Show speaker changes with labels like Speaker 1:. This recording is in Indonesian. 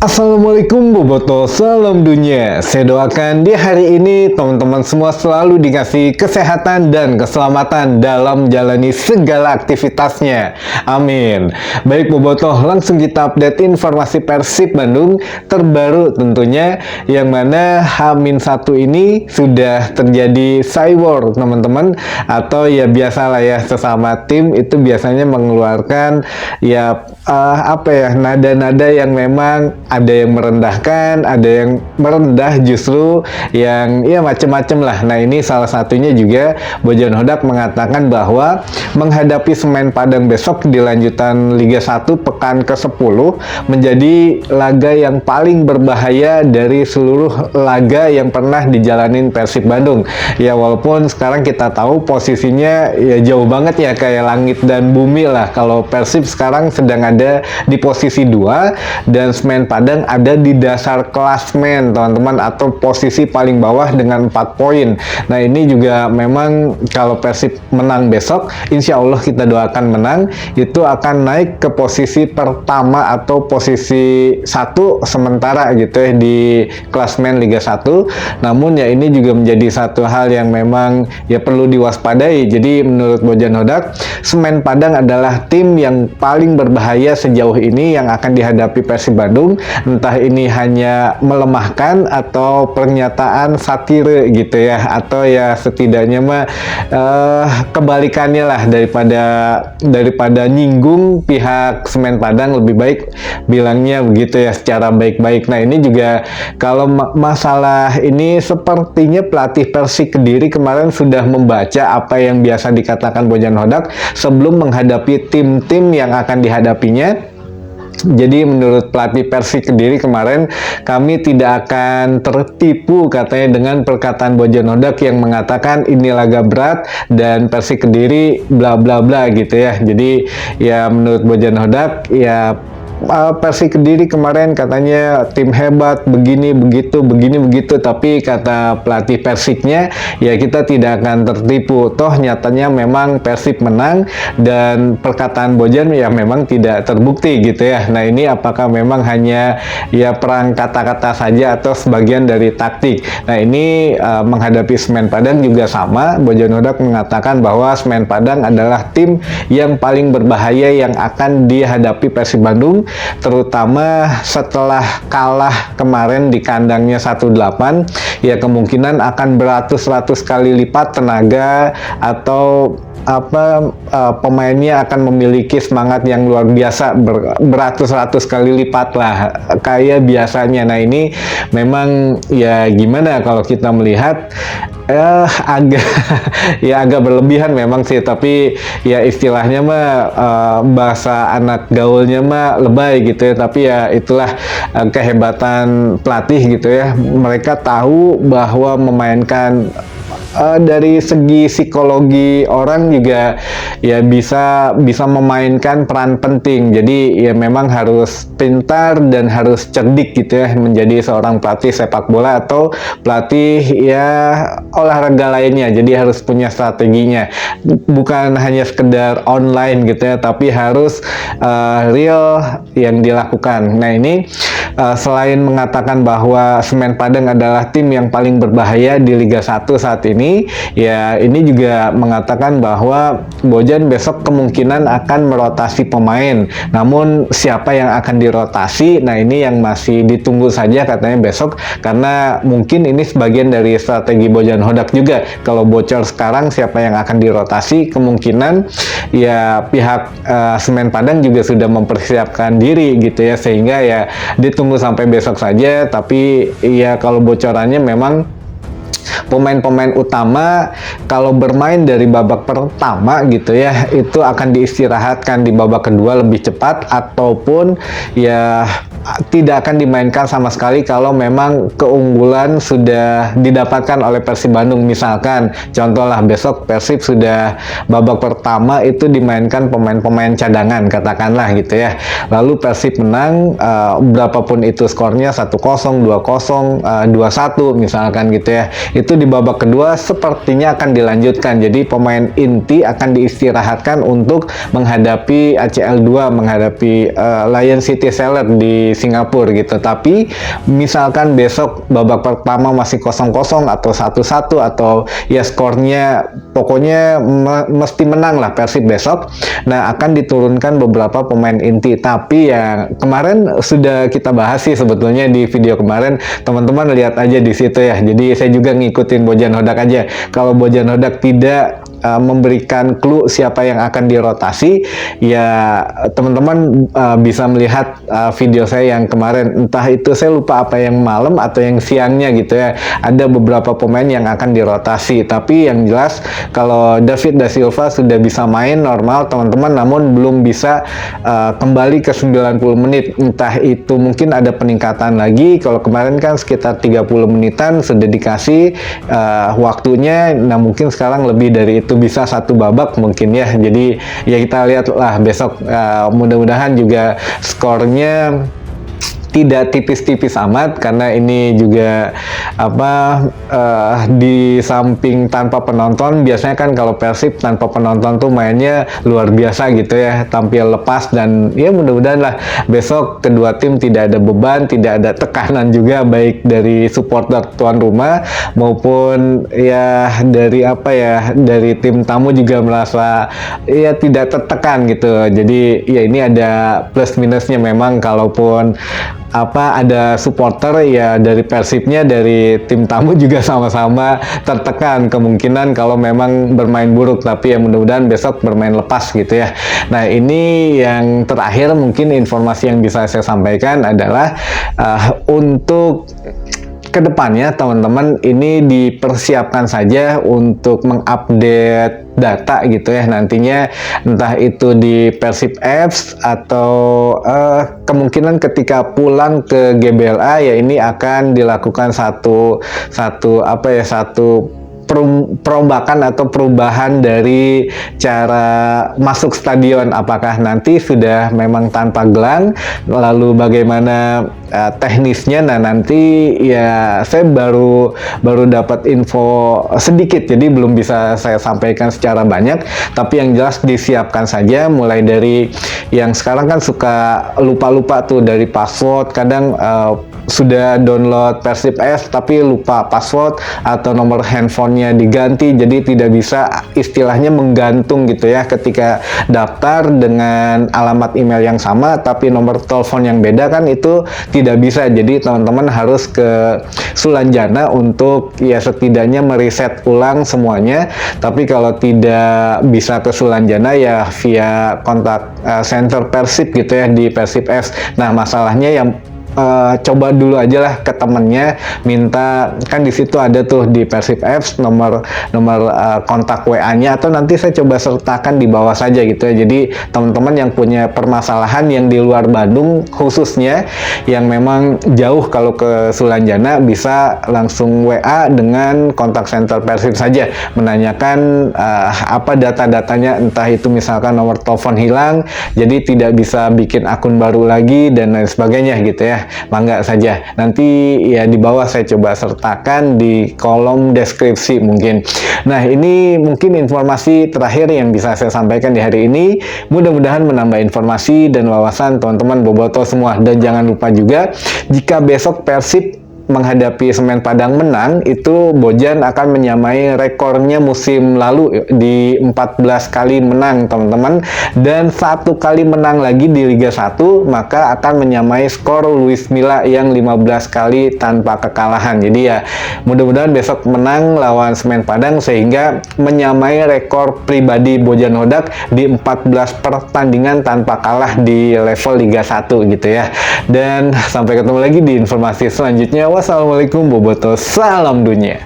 Speaker 1: Assalamualaikum Boboto, salam dunia. Saya doakan di hari ini teman-teman semua selalu dikasih kesehatan dan keselamatan dalam menjalani segala aktivitasnya. Amin. Baik Boboto, langsung kita update informasi Persib Bandung terbaru tentunya, yang mana H-1 ini sudah terjadi cywar teman-teman, atau ya biasalah ya, sesama tim itu biasanya mengeluarkan nada-nada yang memang ada yang merendahkan, ada yang merendah justru, yang ya macem-macem lah. Nah ini salah satunya juga Bojan Hodak mengatakan bahwa menghadapi Semen Padang besok di lanjutan Liga 1 pekan ke-10 menjadi laga yang paling berbahaya dari seluruh laga yang pernah dijalanin Persib Bandung. Ya walaupun sekarang kita tahu posisinya ya jauh banget ya, kayak langit dan bumi lah. Kalau Persib sekarang sedang ada di posisi 2 dan Semen Padang ada di dasar klasmen teman-teman, atau posisi paling bawah dengan 4 poin. Nah ini juga memang kalau Persib menang besok, insya Allah kita doakan menang, itu akan naik ke posisi pertama atau posisi 1 sementara gitu ya di klasmen Liga 1. Namun ya ini juga menjadi satu hal yang memang ya perlu diwaspadai. Jadi menurut Bojan Hodak, Semen Padang adalah tim yang paling berbahaya sejauh ini yang akan dihadapi Persib Bandung. Entah ini hanya melemahkan atau pernyataan satire gitu ya, atau ya setidaknya mah kebalikannya lah, daripada nyinggung pihak Semen Padang, lebih baik bilangnya begitu ya secara baik-baik. Nah ini juga kalau masalah ini sepertinya pelatih Persik Kediri kemarin sudah membaca apa yang biasa dikatakan Bojan Hodak sebelum menghadapi tim-tim yang akan dihadapinya. Jadi menurut pelatih Persik Kediri kemarin, kami tidak akan tertipu katanya dengan perkataan Bojan Hodak yang mengatakan ini laga berat dan Persik Kediri bla bla bla gitu ya. Jadi ya menurut Bojan Hodak ya Persik Kediri kemarin katanya tim hebat, begini begitu, tapi kata pelatih Persiknya ya kita tidak akan tertipu, toh nyatanya memang Persib menang dan perkataan Bojan ya memang tidak terbukti gitu ya. Nah ini apakah memang hanya ya perang kata-kata saja atau sebagian dari taktik. Nah ini menghadapi Semen Padang juga sama, Bojan Hodak mengatakan bahwa Semen Padang adalah tim yang paling berbahaya yang akan dihadapi Persib Bandung, terutama setelah kalah kemarin di kandangnya 1-8, ya kemungkinan akan beratus-ratus kali lipat tenaga atau pemainnya akan memiliki semangat yang luar biasa, beratus-ratus kali lipat lah kayak biasanya. Nah ini memang ya gimana kalau kita melihat agak berlebihan memang sih, tapi ya istilahnya mah bahasa anak gaulnya mah lebay gitu ya. Tapi ya itulah kehebatan pelatih gitu ya, mereka tahu bahwa memainkan dari segi psikologi orang juga ya bisa memainkan peran penting. Jadi ya memang harus pintar dan harus cerdik gitu ya menjadi seorang pelatih sepak bola atau pelatih ya olahraga lainnya. Jadi harus punya strateginya, bukan hanya sekedar online gitu ya, tapi harus real yang dilakukan. Nah ini selain mengatakan bahwa Semen Padang adalah tim yang paling berbahaya di Liga 1 saat ini, ya ini juga mengatakan bahwa Bojan besok kemungkinan akan merotasi pemain. Namun siapa yang akan dirotasi, nah ini yang masih ditunggu saja katanya besok, karena mungkin ini sebagian dari strategi Bojan Hodak juga. Kalau bocor sekarang siapa yang akan dirotasi, kemungkinan ya pihak Semen Padang juga sudah mempersiapkan diri gitu ya, sehingga ya ditunggu sampai besok saja. Tapi ya kalau bocorannya memang pemain-pemain utama kalau bermain dari babak pertama gitu ya, itu akan diistirahatkan di babak kedua lebih cepat, ataupun ya tidak akan dimainkan sama sekali kalau memang keunggulan sudah didapatkan oleh Persib Bandung. Misalkan contohlah besok Persib sudah babak pertama itu dimainkan pemain-pemain cadangan katakanlah gitu ya, lalu Persib menang berapapun itu skornya 1-0, 2-0, 2-1 misalkan gitu ya, itu di babak kedua sepertinya akan dilanjutkan. Jadi pemain inti akan diistirahatkan untuk menghadapi ACL 2, menghadapi Lion City Salad di Singapura gitu. Tapi misalkan besok babak pertama masih 0-0 atau 1-1 atau ya skornya pokoknya mesti menang lah Persib besok. Nah, akan diturunkan beberapa pemain inti. Tapi ya kemarin sudah kita bahas sih sebetulnya di video kemarin. Teman-teman lihat aja di situ ya. Jadi saya juga ngikutin Bojan Hodak aja. Kalau Bojan Hodak tidak memberikan clue siapa yang akan dirotasi, ya teman-teman bisa melihat video saya yang kemarin, entah itu saya lupa apa yang malam atau yang siangnya gitu ya, ada beberapa pemain yang akan dirotasi. Tapi yang jelas kalau David Da Silva sudah bisa main normal teman-teman, namun belum bisa kembali ke 90 menit, entah itu mungkin ada peningkatan lagi. Kalau kemarin kan sekitar 30 menitan sudah dikasih waktunya, nah mungkin sekarang lebih dari itu, bisa satu babak mungkin ya. Jadi ya kita lihat lah besok, mudah-mudahan juga skornya tidak tipis-tipis amat, karena ini juga di samping tanpa penonton, biasanya kan kalau Persib tanpa penonton tuh mainnya luar biasa gitu ya, tampil lepas. Dan ya mudah-mudahan lah besok kedua tim tidak ada beban, tidak ada tekanan juga, baik dari supporter tuan rumah maupun ya dari tim tamu juga merasa ya tidak tertekan gitu. Jadi ya ini ada plus minusnya memang, kalaupun ada supporter ya dari Persibnya, dari tim tamu juga sama-sama tertekan kemungkinan kalau memang bermain buruk. Tapi ya mudah-mudahan besok bermain lepas gitu ya. Nah, ini yang terakhir mungkin informasi yang bisa saya sampaikan adalah untuk kedepannya teman-teman ini dipersiapkan saja untuk mengupdate data gitu ya nantinya, entah itu di Persib Apps atau kemungkinan ketika pulang ke GBLA ya ini akan dilakukan satu perombakan atau perubahan dari cara masuk stadion. Apakah nanti sudah memang tanpa gelang, lalu bagaimana teknisnya? Nah, nanti ya saya baru dapat info sedikit, jadi belum bisa saya sampaikan secara banyak. Tapi yang jelas disiapkan saja, mulai dari yang sekarang kan suka lupa-lupa tuh dari password, kadang sudah download Persib Apps tapi lupa password atau nomor handphonenya diganti, jadi tidak bisa istilahnya menggantung gitu ya, ketika daftar dengan alamat email yang sama tapi nomor telepon yang beda kan itu tidak bisa. Jadi teman-teman harus ke Sulanjana untuk ya setidaknya mereset ulang semuanya. Tapi kalau tidak bisa ke Sulanjana ya via kontak center Persib gitu ya di Persib Apps. Nah, masalahnya yang coba dulu aja lah ke temennya, minta, kan di situ ada tuh di Persib Apps nomor kontak WA-nya, atau nanti saya coba sertakan di bawah saja gitu ya. Jadi teman-teman yang punya permasalahan yang di luar Bandung khususnya, yang memang jauh kalau ke Sulanjana, bisa langsung WA dengan kontak center Persib saja, menanyakan apa data-datanya, entah itu misalkan nomor telepon hilang jadi tidak bisa bikin akun baru lagi dan lain sebagainya gitu ya. Mangga saja, nanti ya di bawah saya coba sertakan di kolom deskripsi mungkin. Nah, ini mungkin informasi terakhir yang bisa saya sampaikan di hari ini. Mudah-mudahan menambah informasi dan wawasan teman-teman boboto semua. Dan jangan lupa juga, jika besok Persib menghadapi Semen Padang menang, itu Bojan akan menyamai rekornya musim lalu di 14 kali menang teman-teman, dan 1 kali menang lagi di Liga 1, maka akan menyamai skor Luis Milla yang 15 kali tanpa kekalahan. Jadi ya mudah-mudahan besok menang lawan Semen Padang sehingga menyamai rekor pribadi Bojan Hodak di 14 pertandingan tanpa kalah di level Liga 1 gitu ya. Dan sampai ketemu lagi di informasi selanjutnya. Wassalamualaikum boboto, salam dunia.